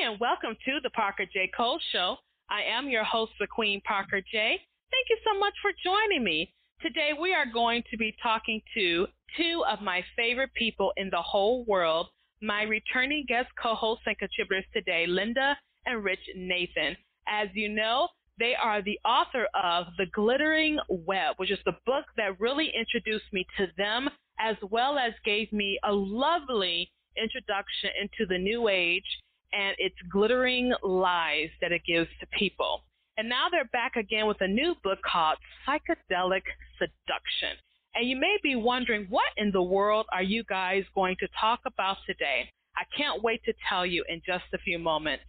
and welcome to the Parker J. Cole Show. I am your host, the Queen Parker J. Thank you so much for joining me. Today we are going to be talking to two of my favorite people in the whole world, my returning guest co-hosts and contributors today, Linda and Rich Nathan. As you know, they are the author of The Glittering Web, which is the book that really introduced me to them, as well as gave me a lovely introduction into the New Age and its glittering lies that it gives to people. And now they're back again with a new book called Psychedelic Seduction. And you may be wondering, what in the world are you guys going to talk about today? I can't wait to tell you in just a few moments.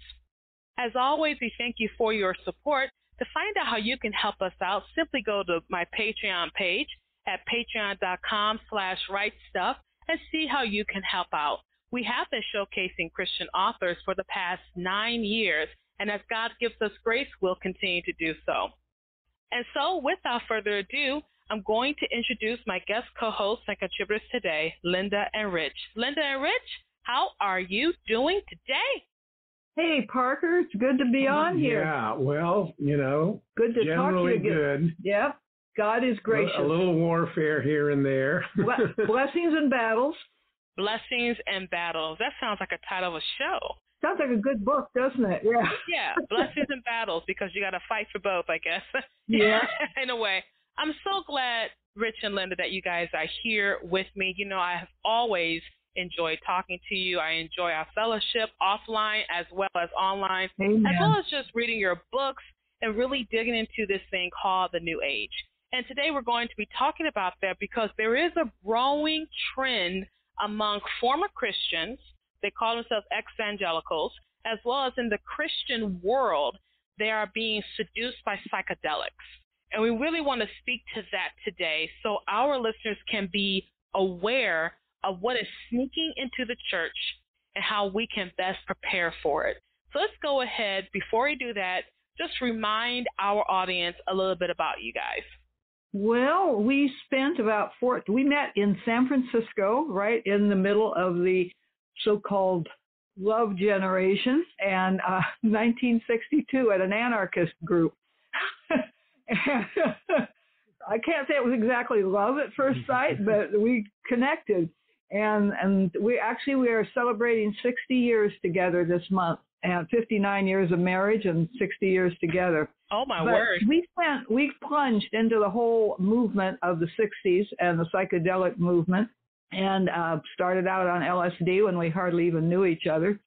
As always, we thank you for your support. To find out how you can help us out, simply go to my Patreon page at patreon.com/rightstuff and see how you can help out. We have been showcasing Christian authors for the past 9 years, and as God gives us grace, we'll continue to do so. And so, without further ado, I'm going to introduce my guest co-hosts and contributors today, Linda and Rich. Linda and Rich, how are you doing today? Hey, Parker, it's good to be on here. Yeah, well, good to generally talk to you. Good. Yep, God is gracious. A little warfare here and there. Blessings and battles. Blessings and Battles. That sounds like a title of a show. Sounds like a good book, doesn't it? Yeah. Yeah, Blessings and Battles, because you got to fight for both, I guess. Yeah. In a way. I'm so glad, Rich and Linda, that you guys are here with me. I have always enjoyed talking to you. I enjoy our fellowship offline as well as online, Amen. as well as just reading your books and really digging into this thing called the New Age. And today we're going to be talking about that because there is a growing trend among former Christians. They call themselves ex-evangelicals, as well as in the Christian world, they are being seduced by psychedelics. And we really want to speak to that today so our listeners can be aware of what is sneaking into the church and how we can best prepare for it. So let's go ahead, before we do that, just remind our audience a little bit about you guys. Well, we spent we met in San Francisco, right in the middle of the so-called love generation, and 1962 at an anarchist group. I can't say it was exactly love at first sight, but we connected. And we are celebrating 60 years together this month, and 59 years of marriage and 60 years together. Oh, my word. We plunged into the whole movement of the 60s and the psychedelic movement, and started out on LSD when we hardly even knew each other.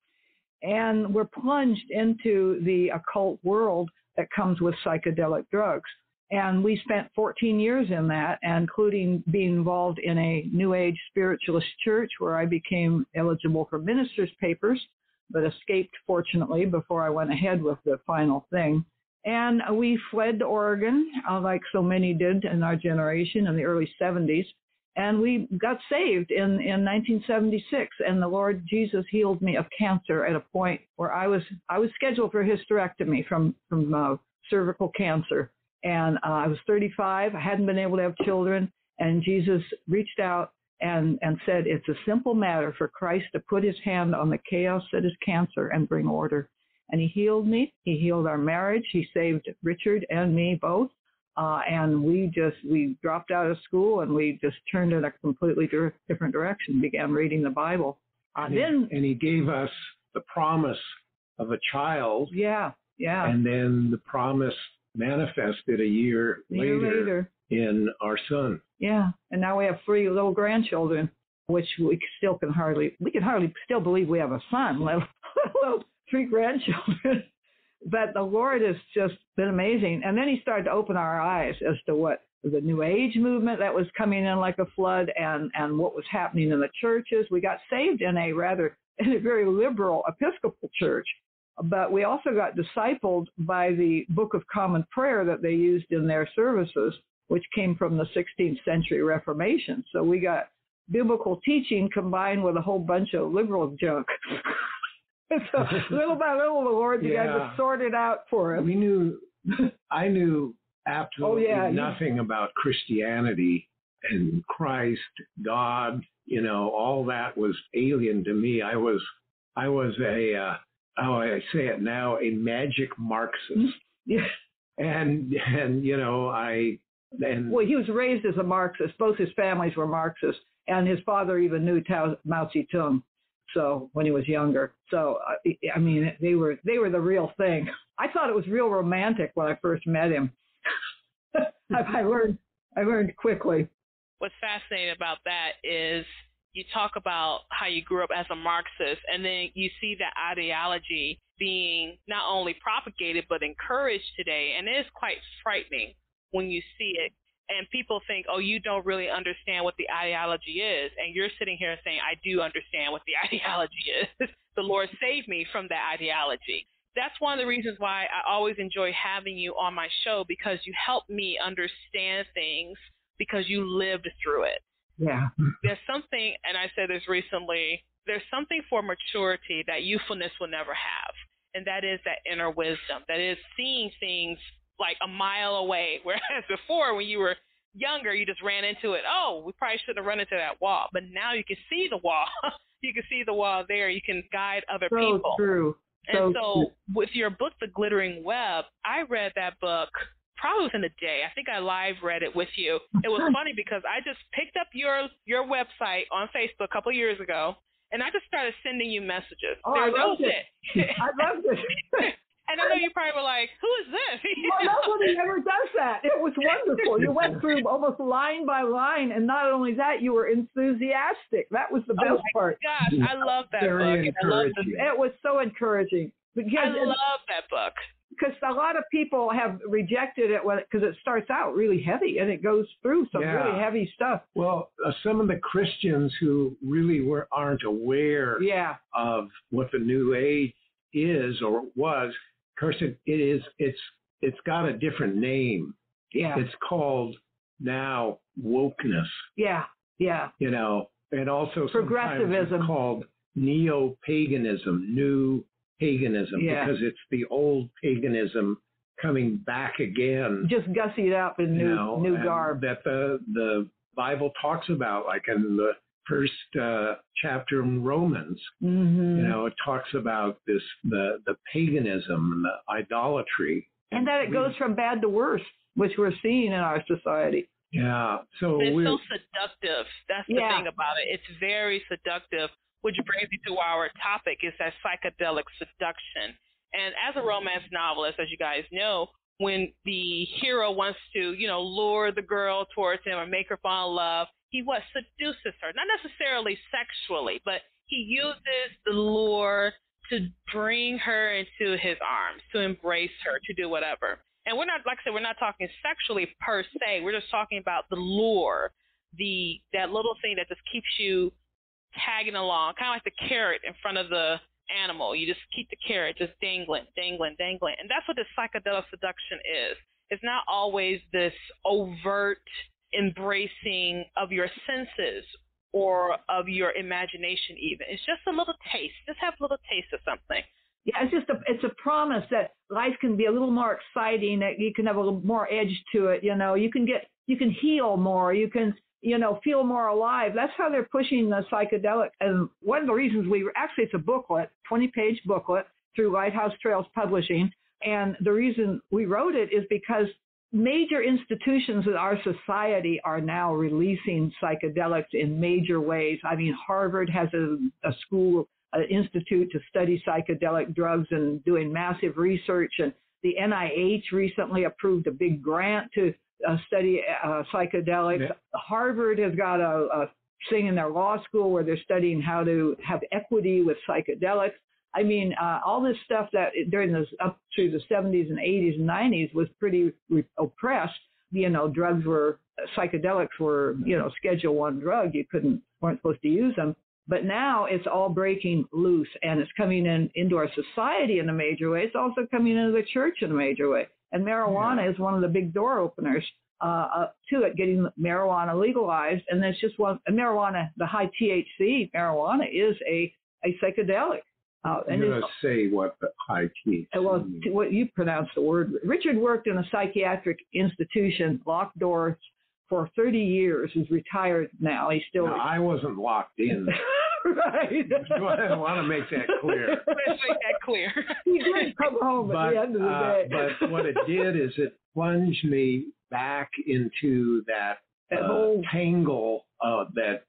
And we're plunged into the occult world that comes with psychedelic drugs. And we spent 14 years in that, including being involved in a New Age spiritualist church where I became eligible for minister's papers, but escaped, fortunately, before I went ahead with the final thing. And we fled to Oregon, like so many did in our generation in the early 70s. And we got saved in 1976, and the Lord Jesus healed me of cancer at a point where I was scheduled for hysterectomy from cervical cancer. And I was 35. I hadn't been able to have children. And Jesus reached out and said, it's a simple matter for Christ to put his hand on the chaos that is cancer and bring order. And he healed me. He healed our marriage. He saved Richard and me both. And we dropped out of school and we just turned in a completely different direction, began reading the Bible. And he gave us the promise of a child. Yeah. And then the promise manifested a year later in our son. Yeah, and now we have 3 little grandchildren, which we can hardly still believe we have a son, let alone 3 grandchildren. But the Lord has just been amazing. And then he started to open our eyes as to what the New Age movement that was coming in like a flood and what was happening in the churches. We got saved in a very liberal Episcopal church. But we also got discipled by the Book of Common Prayer that they used in their services, which came from the 16th century Reformation. So we got biblical teaching combined with a whole bunch of liberal junk. So little by little, the Lord began to sort it out for us. I knew absolutely nothing about Christianity and Christ, God. All that was alien to me. I was a I say it now, a magic Marxist. Yeah. And well, he was raised as a Marxist. Both his families were Marxists, and his father even knew Mao Zedong. So when he was younger, so I mean, they were the real thing. I thought it was real romantic when I first met him. I learned quickly. What's fascinating about that is you talk about how you grew up as a Marxist, and then you see that ideology being not only propagated but encouraged today, and it is quite frightening when you see it. And people think, oh, you don't really understand what the ideology is. And you're sitting here saying, I do understand what the ideology is. The Lord saved me from that ideology. That's one of the reasons why I always enjoy having you on my show, because you help me understand things because you lived through it. Yeah. There's something, and I said this recently, there's something for maturity that youthfulness will never have. And that is that inner wisdom. That is seeing things like a mile away, whereas before when you were younger, you just ran into it. Oh, we probably shouldn't have run into that wall. But now you can see the wall. You can see the wall there. You can guide other people. True. And so with your book, The Glittering Web, I read that book probably within a day. I think I live read it with you. It was funny because I just picked up your website on Facebook a couple of years ago, and I just started sending you messages. Oh, I loved it. I loved it. And I know you probably were like, who is this? Well, nobody ever does that. It was wonderful. You went through almost line by line, and not only that, you were enthusiastic. That was the best part. Gosh, I love that book. It was so encouraging. I love that book. Because a lot of people have rejected it because it starts out really heavy, and it goes through some really heavy stuff. Well, some of the Christians who really aren't aware of what the New Age is or was, of course, it's got a different name. Yeah. It's called now wokeness. Yeah. Yeah. And also progressivism. It's called neo-paganism, new paganism, because it's the old paganism coming back again. Just gussied up in new garb. That the Bible talks about, like in the first chapter in Romans, it talks about the paganism and the idolatry. And that it goes from bad to worse, which we're seeing in our society. Yeah. So it's so seductive. That's the thing about it. It's very seductive, which brings me to our topic, is that psychedelic seduction. And as a romance novelist, as you guys know, when the hero wants to, lure the girl towards him or make her fall in love, he seduces her, not necessarily sexually, but he uses the lure to bring her into his arms, to embrace her, to do whatever. And we're not, like I said, we're not talking sexually per se. We're just talking about the lure, that little thing that just keeps you tagging along, kind of like the carrot in front of the animal. You just keep the carrot just dangling. And that's what this psychedelic seduction is. It's not always this overt embracing of your senses or of your imagination even. It's just a little taste. Just have a little taste of something. Yeah, it's a promise that life can be a little more exciting, that you can have a little more edge to it. You can heal more. You can feel more alive. That's how they're pushing the psychedelic. And one of the reasons it's a booklet, 20-page booklet through Lighthouse Trails Publishing. And the reason we wrote it is because major institutions in our society are now releasing psychedelics in major ways. I mean, Harvard has a school, an institute to study psychedelic drugs and doing massive research. And the NIH recently approved a big grant to study psychedelics. Yeah. Harvard has got a thing in their law school where they're studying how to have equity with psychedelics. I mean, all this stuff that during up through the 70s and 80s and 90s was pretty oppressed. Psychedelics were, Schedule I drug. You weren't supposed to use them. But now it's all breaking loose, and it's coming into our society in a major way. It's also coming into the church in a major way. And marijuana is one of the big door openers to it, getting marijuana legalized. And that's just marijuana, the high THC marijuana is a psychedelic. I'm going to say what the high THC means. What you pronounced the word. Richard worked in a psychiatric institution, locked doors, for 30 years. He's retired now. He's still. No, I wasn't locked in. Right. I want to make that clear. Let's make that clear. He didn't come home at the end of the day. But what it did is it plunged me back into that whole tangle that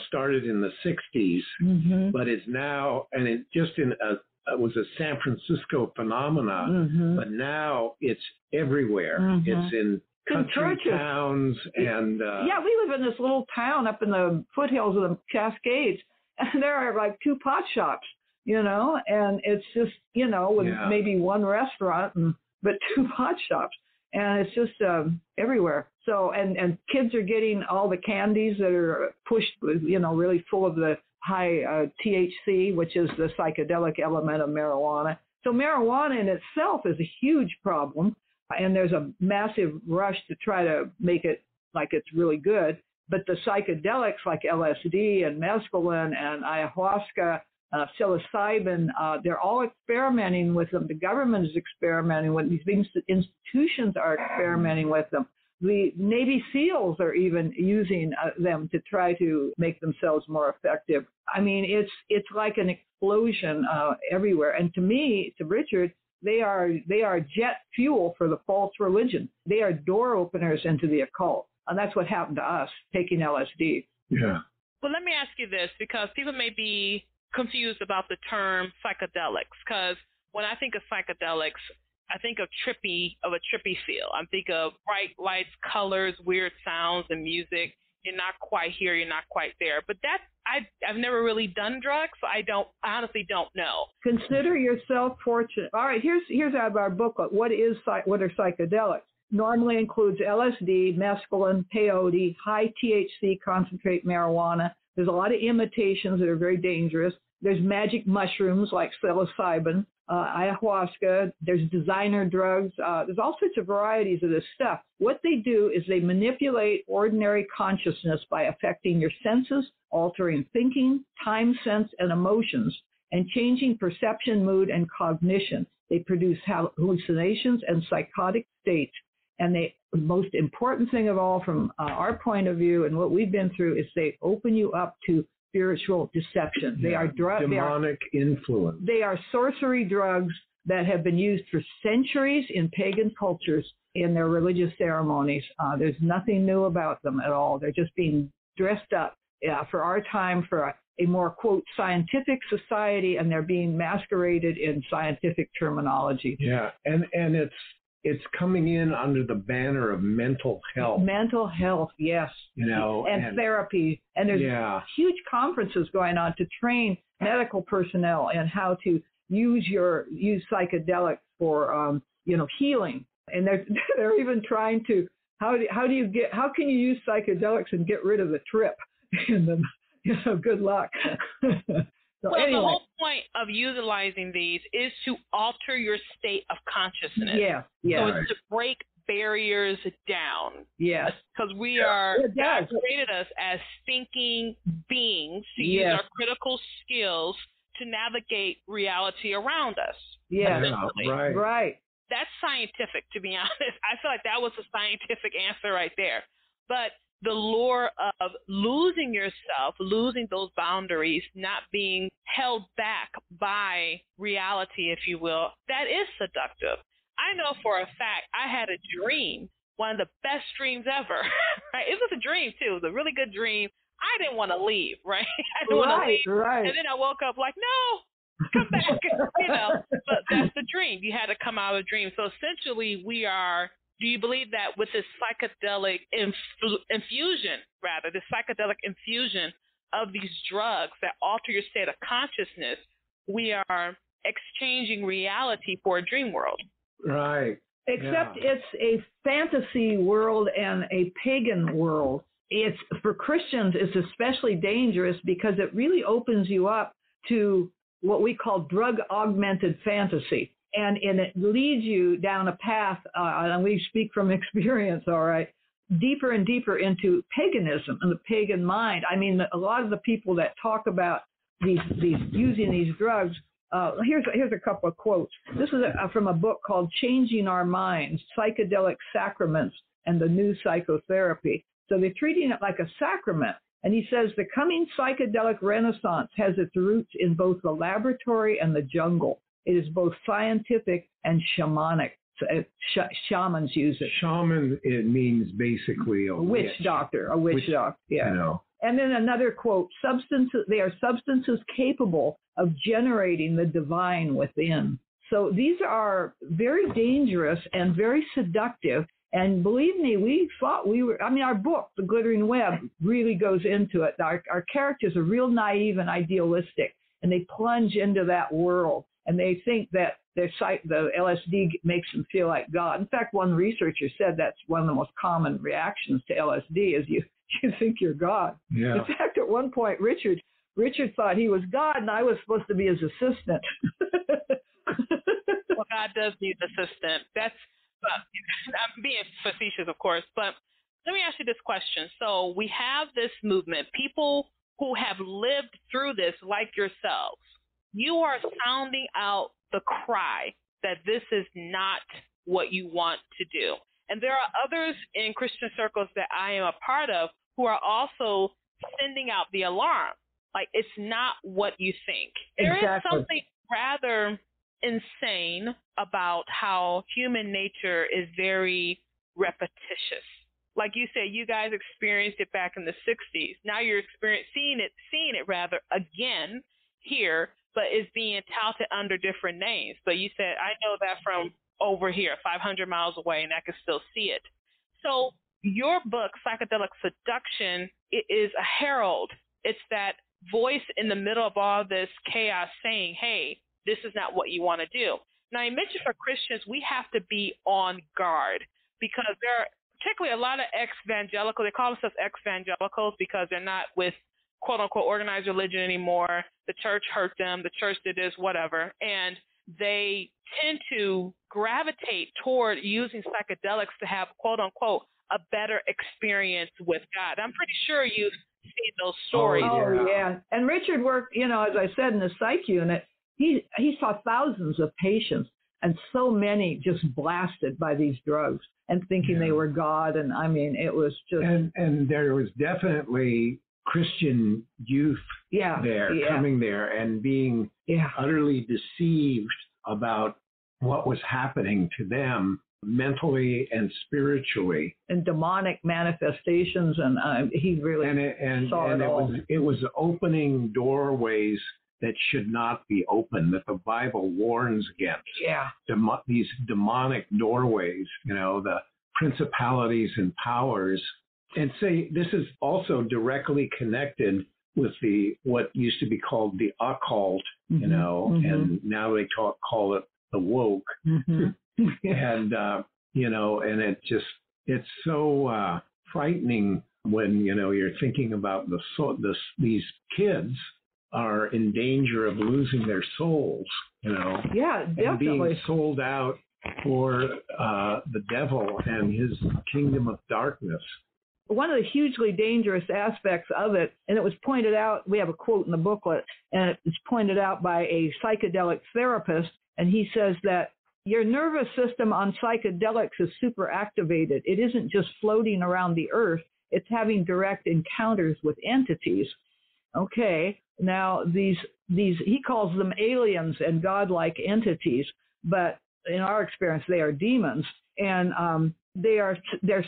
started in the 60s, but is now, and it just it was a San Francisco phenomenon, but now it's everywhere. It's in country towns and we live in this little town up in the foothills of the Cascades, and there are like 2 pot shops, and it's just with maybe 1 restaurant but 2 pot shops, and it's just everywhere. So and kids are getting all the candies that are pushed with really full of the high THC, which is the psychedelic element of marijuana. So marijuana in itself is a huge problem. And there's a massive rush to try to make it like it's really good. But the psychedelics like LSD and mescaline and ayahuasca, psilocybin, they're all experimenting with them. The government is experimenting with these things. Institutions are experimenting with them. The Navy SEALs are even using them to try to make themselves more effective. I mean, it's like an explosion everywhere. And to me, to Richard, they are jet fuel for the false religion. They are door openers into the occult. And that's what happened to us, taking LSD. Yeah. Well, let me ask you this, because people may be confused about the term psychedelics, because when I think of psychedelics, I think of a trippy feel. I think of bright lights, colors, weird sounds, and music. You're not quite here, you're not quite there. But I've never really done drugs, so I honestly don't know. Consider yourself fortunate. All right, here's out of our booklet. What are psychedelics? Normally includes LSD, mescaline, peyote, high THC concentrate marijuana. There's a lot of imitations that are very dangerous. There's magic mushrooms like psilocybin, ayahuasca. There's designer drugs. There's all sorts of varieties of this stuff. What they do is they manipulate ordinary consciousness by affecting your senses, altering thinking, time sense, and emotions, and changing perception, mood, and cognition. They produce hallucinations and psychotic states. And the most important thing of all from our point of view and what we've been through is they open you up to spiritual deception. They are demonic influence. They are sorcery drugs that have been used for centuries in pagan cultures in their religious ceremonies. There's nothing new about them at all. They're just being dressed up for our time for a more, quote, scientific society, and they're being masqueraded in scientific terminology. Yeah, and it's coming in under the banner of mental health. Mental health, yes. And therapy. And there's huge conferences going on to train medical personnel in how to use psychedelics for healing. And they're even trying to how can you use psychedelics and get rid of the trip? And then good luck. Anyway. The whole point of utilizing these is to alter your state of consciousness. Yeah. So it's to break barriers down. Yes. Because God created us as thinking beings to use our critical skills to navigate reality around us. Yeah. Right. That's scientific, to be honest. I feel like that was a scientific answer right there. But the lure of losing yourself, losing those boundaries, not being held back by reality, if you will, that is seductive. I know for a fact I had a dream, one of the best dreams ever. Right? It was a dream, too. It was a really good dream. I didn't want to leave, right? I didn't want to leave. Right. And then I woke up like, no, come back, But that's the dream. You had to come out of the dream. So essentially do you believe that with this psychedelic infusion of these drugs that alter your state of consciousness, we are exchanging reality for a dream world? Right. Except it's a fantasy world and a pagan world. It's for Christians, it's especially dangerous because it really opens you up to what we call drug-augmented fantasy. And it leads you down a path, and we speak from experience, all right, deeper and deeper into paganism and the pagan mind. I mean, a lot of the people that talk about these using these drugs, here's a couple of quotes. This is from a book called Changing Our Minds, Psychedelic Sacraments and the New Psychotherapy. So they're treating it like a sacrament. And he says the coming psychedelic renaissance has its roots in both the laboratory and the jungle. It is both scientific and shamanic. Shamans use it. Shaman, it means basically a witch doctor. A witch doctor, yeah. You know. And then another quote, they are substances capable of generating the divine within. So these are very dangerous and very seductive. And believe me, we thought our book, The Glittering Web, really goes into it. Our characters are real naive and idealistic, and they plunge into that world. And they think that the LSD makes them feel like God. In fact, one researcher said that's one of the most common reactions to LSD is you think you're God. Yeah. In fact, at one point, Richard thought he was God, and I was supposed to be his assistant. Well, God does need an assistant. I'm being facetious, of course, but let me ask you this question. So we have this movement, people who have lived through this like yourselves. You are sounding out the cry that this is not what you want to do. And there are others in Christian circles that I am a part of who are also sending out the alarm. Like, it's not what you think. There is something rather insane about how human nature is very repetitious. Like you said, you guys experienced it back in the 60s. Now you're seeing it rather again here, but it's being touted under different names. But you said, I know that from over here, 500 miles away, and I can still see it. So your book, Psychedelic Seduction, it is a herald. It's that voice in the middle of all this chaos saying, hey, this is not what you want to do. Now, I mentioned for Christians, we have to be on guard because there are particularly a lot of ex-evangelical. They call themselves ex-evangelicals because they're not with quote-unquote organized religion anymore. The church hurt them. The church did this, whatever. And they tend to gravitate toward using psychedelics to have, quote-unquote, a better experience with God. I'm pretty sure you've seen those stories. Oh, yeah. And Richard worked, as I said, in the psych unit. He saw thousands of patients, and so many just blasted by these drugs and thinking they were God. And, I mean, it was just... And there was definitely Christian youth coming there and being utterly deceived about what was happening to them mentally and spiritually, and demonic manifestations, and he really saw it all. It was opening doorways that should not be open, that the Bible warns against. Yeah, These demonic doorways, the principalities and powers, and say this is also directly connected with what used to be called the occult, and now they call it the woke. And, and it's so frightening when, you're thinking about these kids are in danger of losing their souls, Yeah, definitely. And being sold out for the devil and his kingdom of darkness. One of the hugely dangerous aspects of it, and it was pointed out, we have a quote in the booklet, and it's pointed out by a psychedelic therapist, and he says that your nervous system on psychedelics is super activated. It isn't just floating around the earth. It's having direct encounters with entities. Okay, now these he calls them aliens and godlike entities, but in our experience, they are demons. And they're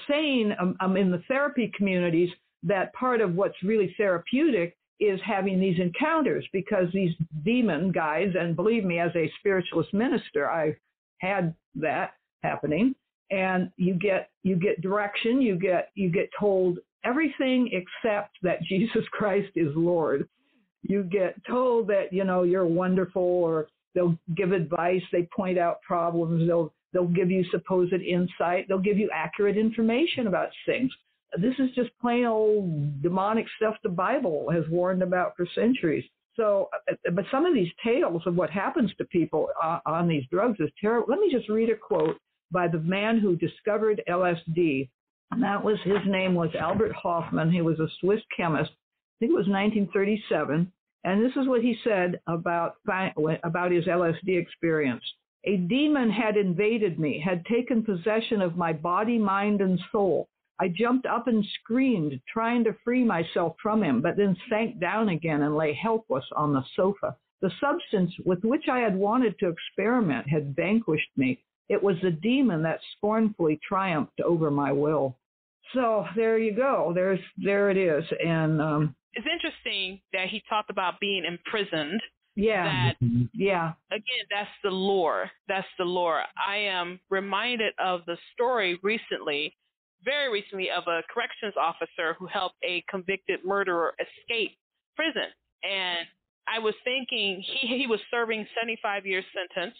saying in the therapy communities that part of what's really therapeutic is having these encounters, because these demon guys, and believe me, as a spiritualist minister, I had that happening, and you get direction, you get told everything except that Jesus Christ is Lord. You get told that you're wonderful, or they'll give advice, they point out problems, they'll give you supposed insight, they'll give you accurate information about things. This is just plain old demonic stuff the Bible has warned about for centuries. So, but some of these tales of what happens to people on these drugs is terrible. Let me just read a quote by the man who discovered LSD. And his name was Albert Hofmann. He was a Swiss chemist. I think it was 1937. And this is what he said about his LSD experience. A demon had invaded me, had taken possession of my body, mind, and soul. I jumped up and screamed, trying to free myself from him, but then sank down again and lay helpless on the sofa. The substance with which I had wanted to experiment had vanquished me. It was the demon that scornfully triumphed over my will. So there you go. There it is. And it's interesting that he talked about being imprisoned. Yeah. Again, that's the lore. I am reminded of the story very recently, of a corrections officer who helped a convicted murderer escape prison. And I was thinking he was serving 75-year sentence.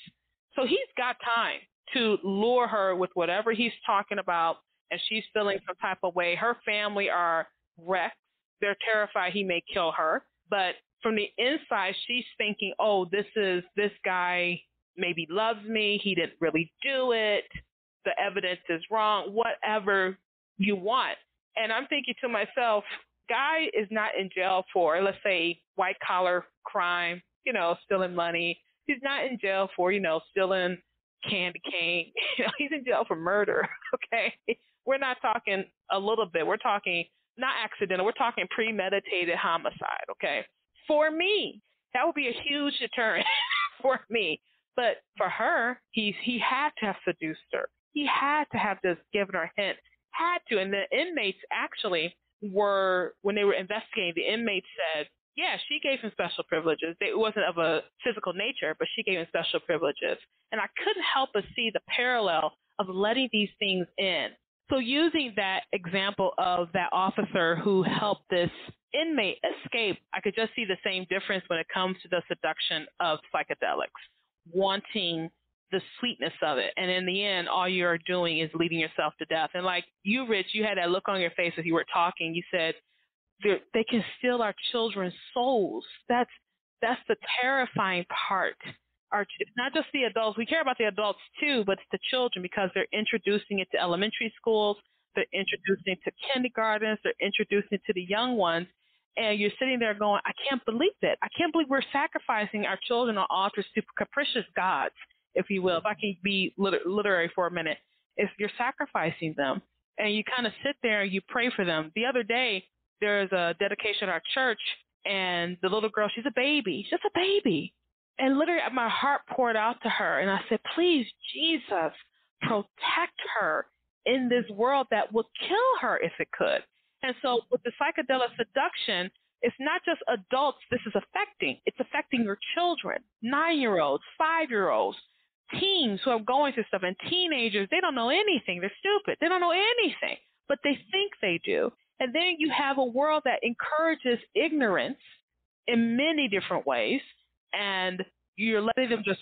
So he's got time to lure her with whatever he's talking about, and she's feeling some type of way. Her family are wrecked. They're terrified he may kill her. But from the inside, she's thinking, oh, this guy maybe loves me. He didn't really do it. The evidence is wrong, whatever you want. And I'm thinking to myself, guy is not in jail for, let's say, white collar crime, stealing money. He's not in jail for, stealing candy cane. He's in jail for murder. Okay. We're not talking a little bit. We're talking not accidental. We're talking premeditated homicide. Okay. For me, that would be a huge deterrent for me. But for her, he had to have seduced her. He had to have just given her a hint. Had to. And the inmates actually when they were investigating, the inmates said, yeah, she gave him special privileges. It wasn't of a physical nature, but she gave him special privileges. And I couldn't help but see the parallel of letting these things in. So using that example of that officer who helped this inmate escape, I could just see the same difference when it comes to the seduction of psychedelics, wanting the sweetness of it. And in the end, all you're doing is leading yourself to death. And like you, Rich, you had that look on your face as you were talking. You said, they can steal our children's souls. That's the terrifying part. It's not just the adults. We care about the adults too, but it's the children, because they're introducing it to elementary schools. They're introducing it to kindergartens. They're introducing it to the young ones. And you're sitting there going, I can't believe that. I can't believe we're sacrificing our children on altars to capricious gods, if you will. If I can be literary for a minute. If you're sacrificing them, and you kind of sit there and you pray for them. The other day, there's a dedication at our church, and the little girl, she's a baby. She's just a baby. And literally my heart poured out to her, and I said, please, Jesus, protect her in this world that would kill her if it could. And so with the psychedelic seduction, it's not just adults this is affecting. It's affecting your children, 9-year-olds, 5-year-olds, teens who are going through stuff, and teenagers. They don't know anything. They're stupid. They don't know anything, but they think they do. And then you have a world that encourages ignorance in many different ways, and you're letting them just,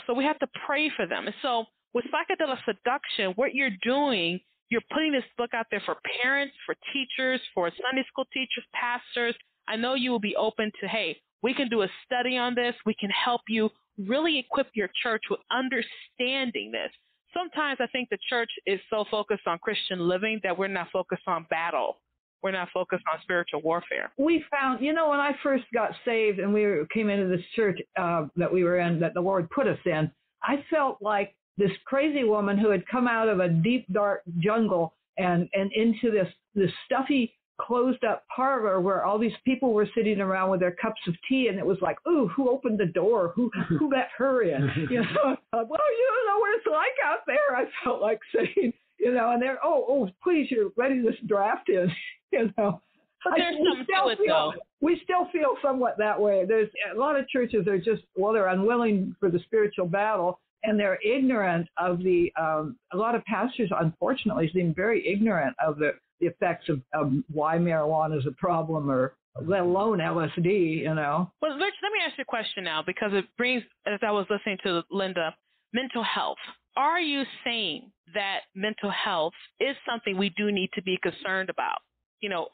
so we have to pray for them. And so with psychedelic seduction, what you're doing, you're putting this book out there for parents, for teachers, for Sunday school teachers, pastors. I know you will be open to, hey, we can do a study on this. We can help you really equip your church with understanding this. Sometimes I think the church is so focused on Christian living that we're not focused on battle. We're not focused on spiritual warfare. We found, when I first got saved and we came into this church that we were in, that the Lord put us in, I felt like this crazy woman who had come out of a deep, dark jungle and into this stuffy, closed-up parlor where all these people were sitting around with their cups of tea, and it was like, ooh, who opened the door? Who let her in? Well, you don't know what it's like out there. I felt like saying, and they're, oh, please, you're letting this draft in, But there's something to it, though. We still feel somewhat that way. There's a lot of churches are just, they're unwilling for the spiritual battle, and they're ignorant of a lot of pastors, unfortunately, seem very ignorant of the effects of why marijuana is a problem, or let alone LSD, Well, Rich, let me ask you a question now, because it brings, as I was listening to Linda, mental health. Are you saying that mental health is something we do need to be concerned about?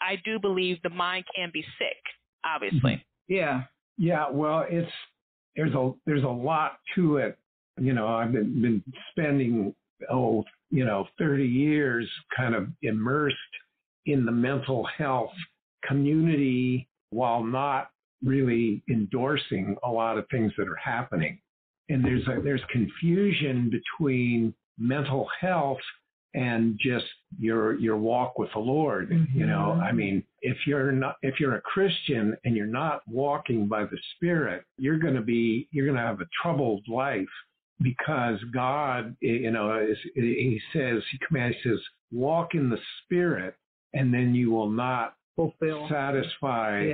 I do believe the mind can be sick, obviously. Yeah. Yeah. Well, there's a lot to it. I've been spending 30 years kind of immersed in the mental health community while not really endorsing a lot of things that are happening. And there's confusion between mental health and just your walk with the Lord. Mm-hmm. You know, I mean, if you're a Christian and you're not walking by the Spirit, you're going to have a troubled life, because God, you know, he says, walk in the Spirit, and then you will not satisfy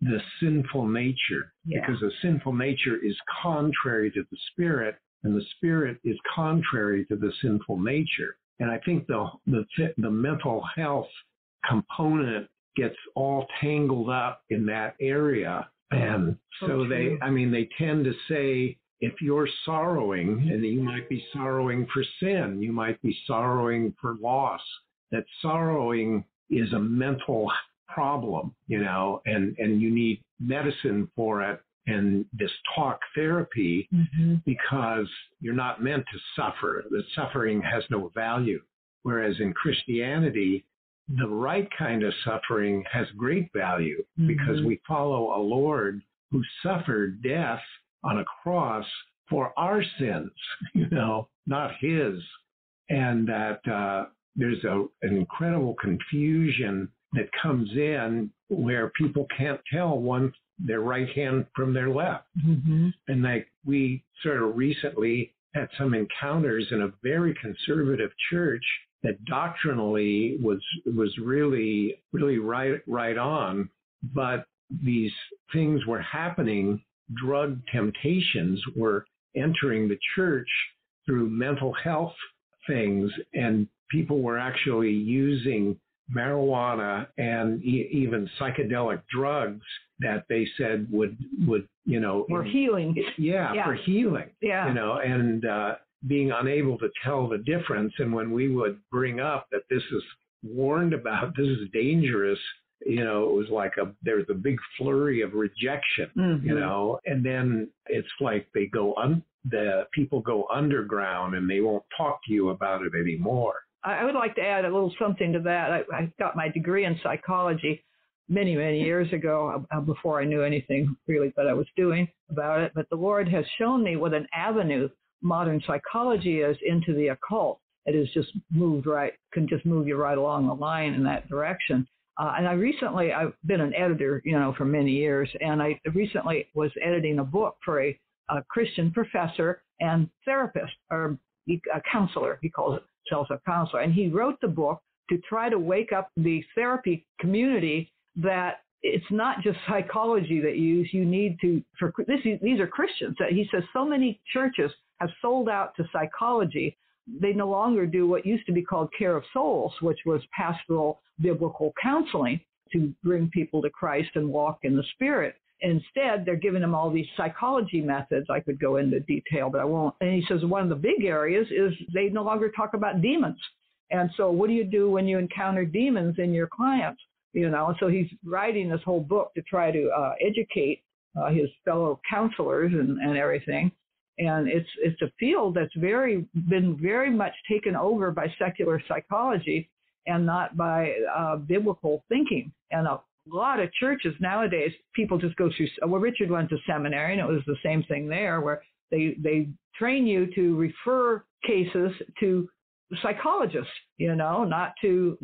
the sinful nature, because the sinful nature is contrary to the Spirit, and the Spirit is contrary to the sinful nature. And I think the mental health component gets all tangled up in that area. And so they tend to say, if you're sorrowing, and you might be sorrowing for sin, you might be sorrowing for loss, that sorrowing is a mental problem, you know, and you need medicine for it, and this talk therapy, because you're not meant to suffer. The suffering has no value. Whereas in Christianity, the right kind of suffering has great value, because we follow a Lord who suffered death on a cross for our sins, you know, not his. And that there's an incredible confusion that comes in where people can't tell their right hand from their left. And like we sort of recently had some encounters in a very conservative church that doctrinally was really, really right on, but these things were happening. Drug temptations were entering the church through mental health things, and people were actually using marijuana and even psychedelic drugs that they said would you know, for healing. For healing. Yeah. You know, and being unable to tell the difference. And when we would bring up that this is warned about, this is dangerous, you know, it was like there was a big flurry of rejection, you know, and then it's like the people go underground and they won't talk to you about it anymore. I would like to add a little something to that. I got my degree in psychology many, many years ago, before I knew anything really that I was doing about it. But the Lord has shown me what an avenue modern psychology is into the occult. It has just can just move you right along the line in that direction. And I've been an editor, you know, for many years, and I recently was editing a book for a Christian professor and therapist, or a counselor. He calls himself a counselor. And he wrote the book to try to wake up the therapy community that it's not just psychology that you need to, these are Christians. He says so many churches have sold out to psychology. They no longer do what used to be called care of souls, which was pastoral biblical counseling to bring people to Christ and walk in the Spirit. Instead, they're giving them all these psychology methods. I could go into detail, but I won't. And he says one of the big areas is they no longer talk about demons. And so what do you do when you encounter demons in your clients? You know, so he's writing this whole book to try to educate his fellow counselors and everything. And it's a field that's been very much taken over by secular psychology and not by biblical thinking. And a lot of churches nowadays, people just go through. Well, Richard went to seminary, and it was the same thing there, where they train you to refer cases to psychologists, you know, not to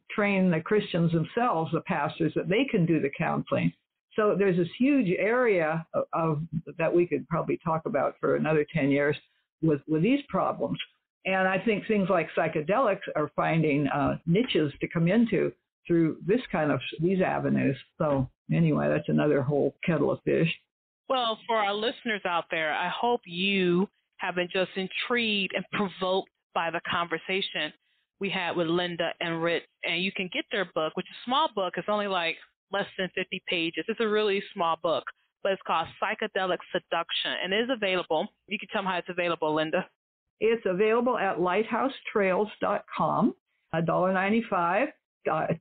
train the Christians themselves, the pastors, that they can do the counseling. So there's this huge area of that we could probably talk about for another 10 years with these problems. And I think things like psychedelics are finding niches to come into through these avenues. So anyway, that's another whole kettle of fish. Well, for our listeners out there, I hope you have been just intrigued and provoked by the conversation we had with Linda and Rich. And you can get their book, which is a small book. It's only like less than 50 pages. It's a really small book, but it's called Psychedelic Seduction, and it is available. You can tell them how it's available, Linda. It's available at lighthousetrails.com, $1.95,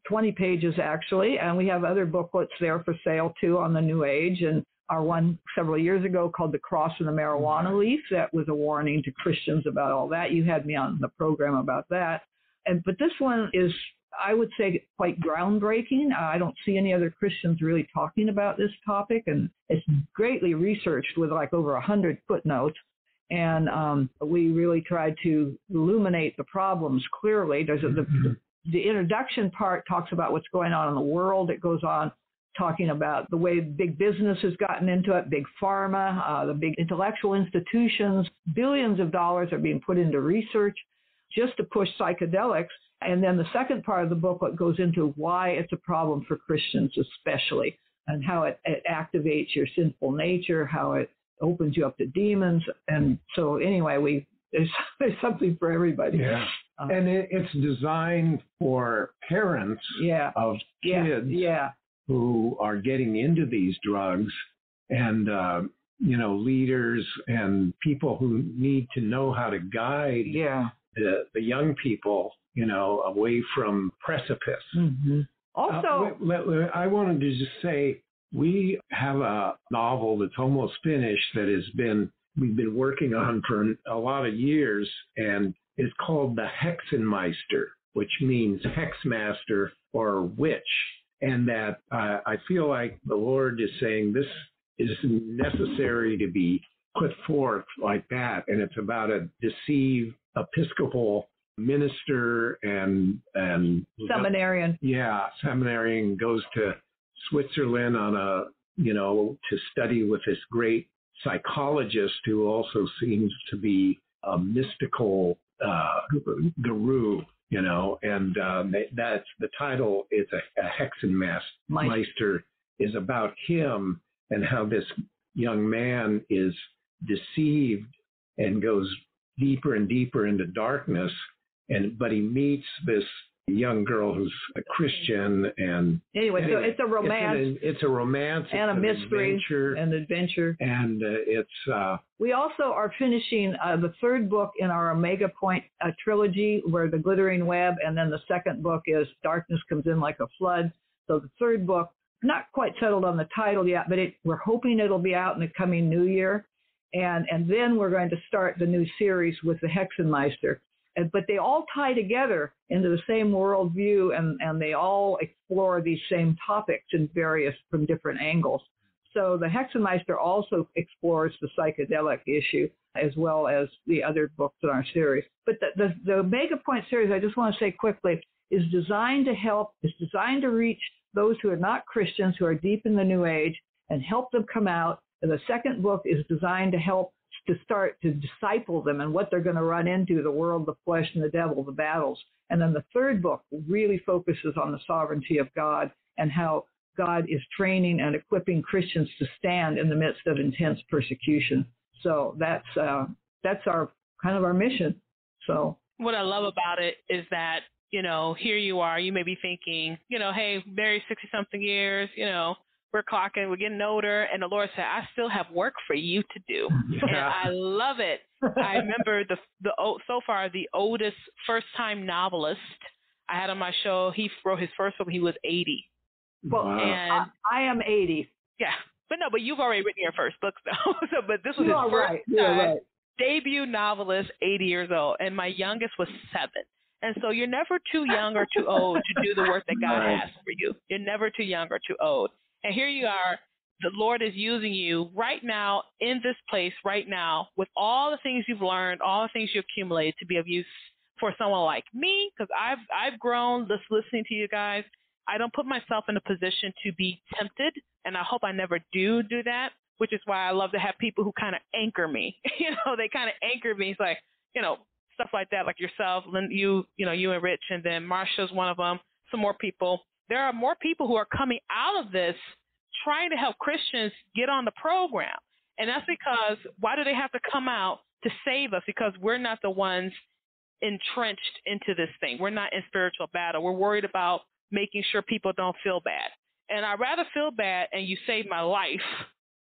20 pages actually, and we have other booklets there for sale too on the New Age, and our one several years ago called The Cross and the Marijuana Leaf, that was a warning to Christians about all that. You had me on the program about that. But this one is, I would say, quite groundbreaking. I don't see any other Christians really talking about this topic, and it's greatly researched with like over 100 footnotes. And we really tried to illuminate the problems clearly. There's the introduction part talks about what's going on in the world. It goes on talking about the way big business has gotten into it, big pharma, the big intellectual institutions. Billions of dollars are being put into research just to push psychedelics. And then the second part of the book goes into why it's a problem for Christians especially, and how it activates your sinful nature, how it opens you up to demons. And so anyway, there's something for everybody. Yeah. And it's designed for parents of kids who are getting into these drugs, and leaders and people who need to know how to guide the young people, away from precipice. Mm-hmm. Also, I wanted to just say, we have a novel that's almost finished that we've been working on for a lot of years, and it's called The Hexenmeister, which means hexmaster or witch. And that I feel like the Lord is saying this is necessary to be put forth like that. And it's about a deceived Episcopal minister and seminarian. Yeah, seminarian goes to Switzerland on to study with this great psychologist who also seems to be a mystical guru, and that's the title. It's a Hexenmeister is about him and how this young man is deceived and goes deeper and deeper into darkness, but he meets this young girl who's a Christian, and anyway, so it's a romance. It's a romance and a mystery and adventure. And we also are finishing the third book in our Omega Point trilogy, where the Glittering Web, and then the second book is Darkness Comes In Like a Flood. So the third book, not quite settled on the title yet, but we're hoping it'll be out in the coming new year, and then we're going to start the new series with the Hexenmeister. But they all tie together into the same worldview, and they all explore these same topics from different angles. So the Hexenmeister also explores the psychedelic issue as well as the other books in our series. But the Omega Point series, I just want to say quickly, is designed to reach those who are not Christians, who are deep in the New Age, and help them come out. And the second book is designed to start to disciple them and what they're going to run into, the world, the flesh, and the devil, the battles. And then the third book really focuses on the sovereignty of God and how God is training and equipping Christians to stand in the midst of intense persecution. So that's our kind of our mission. So what I love about it is that, here you are, you may be thinking, hey, married 60-something years, we're clocking, we're getting older, and the Lord said, I still have work for you to do. Yeah. And I love it. I remember so far the oldest first-time novelist I had on my show, he wrote his first book when he was 80. Well, and I am 80. Yeah. But you've already written your first book, though. But this was his first-time debut novelist, 80 years old, and my youngest was 7. And so you're never too young or too old to do the work that God has for you. You're never too young or too old. And here you are, the Lord is using you right now in this place right now with all the things you've learned, all the things you accumulated to be of use for someone like me, because I've grown just listening to you guys. I don't put myself in a position to be tempted, and I hope I never do that, which is why I love to have people who kind of anchor me. They kind of anchor me. It's like, stuff like that, like yourself, you and Rich, and then Marsha's one of them, some more people. There are more people who are coming out of this trying to help Christians get on the program. And that's because, why do they have to come out to save us? Because we're not the ones entrenched into this thing. We're not in spiritual battle. We're worried about making sure people don't feel bad. And I'd rather feel bad and you save my life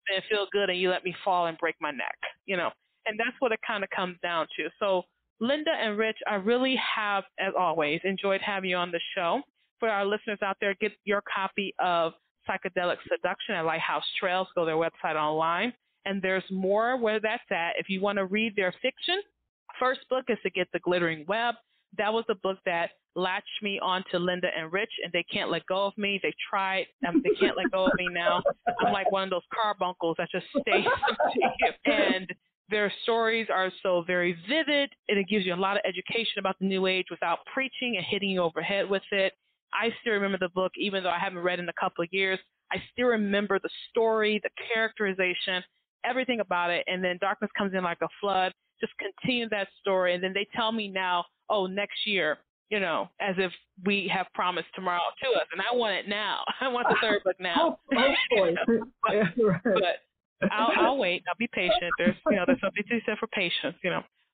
than feel good and you let me fall and break my neck, And that's what it kind of comes down to. So, Linda and Rich, I really have, as always, enjoyed having you on the show. For our listeners out there, get your copy of Psychedelic Seduction at Lighthouse Trails. Go to their website online. And there's more where that's at. If you want to read their fiction, first book is To Get the Glittering Web. That was the book that latched me on to Linda and Rich, and they can't let go of me. They tried. They can't let go of me now. I'm like one of those carbuncles that just stays. And their stories are so very vivid, and it gives you a lot of education about the New Age without preaching and hitting you over the head with it. I still remember the book, even though I haven't read it in a couple of years. I still remember the story, the characterization, everything about it. And then Darkness Comes In Like a Flood. Just continue that story. And then they tell me now, oh, next year, as if we have promised tomorrow to us. And I want it now. I want the third book now. Hopefully. But I'll wait. I'll be patient. There's something to be said for patience,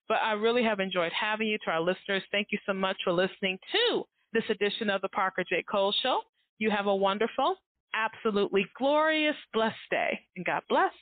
But I really have enjoyed having you. To our listeners, thank you so much for listening to this edition of the Parker J. Cole Show. You have a wonderful, absolutely glorious, blessed day. And God bless.